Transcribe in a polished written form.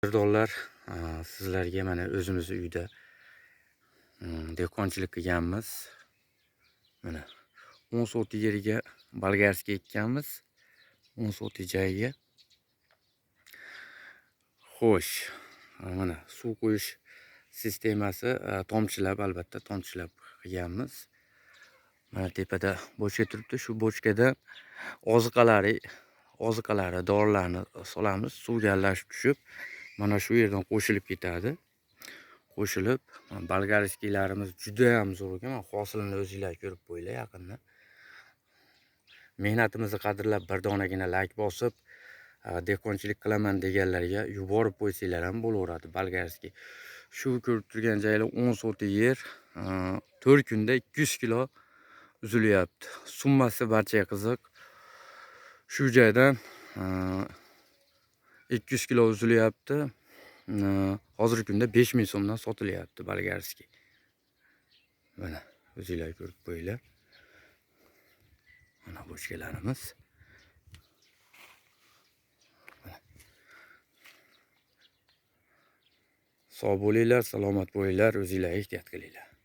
Qadrdonlar, sizlarga mana o'zimiz uyda dehqonchilik qilganmiz. Mana 10 sotik yerga bolgarskiy ekkanmiz. 10 sotik joyiga. Xo'sh, mana suv qo'yish sistemasi tomchilab, albatta tomchilab qilganmiz. Mana tepada bochka turibdi. Shu bochkada oziqalari, dorilarni solamiz. Suvga aralashib tushib, mana shu yerdan qo'shilib ketadi. Qo'shilib, bolgarskiylarimiz juda ham zo'r ekan. Hosilini o'zingizlar ko'rib qo'yinglar yaqindan. Mehnatimizni qadrlab bir donagina like bosib, dehqonchilik qilaman deganlarga yuborib qo'ysanglar ham bo'laveradi bolgarskiy. Shu ko'rib turgan joylar 10 sotik yer, 4 kunda 200 kilo uzilyapti. Summasi barchaga qiziq. Shu joydan 200 kilo uzilyapti. Hozirgi kunda 5000 so'mdan sotilyapti bolgarskiy. Mana o'zingizlar ko'rib qo'yinglar. Mana bochkalarimiz. Sog' bo'linglar, salomat bo'linglar, o'zingizlarga ehtiyot qilinglar.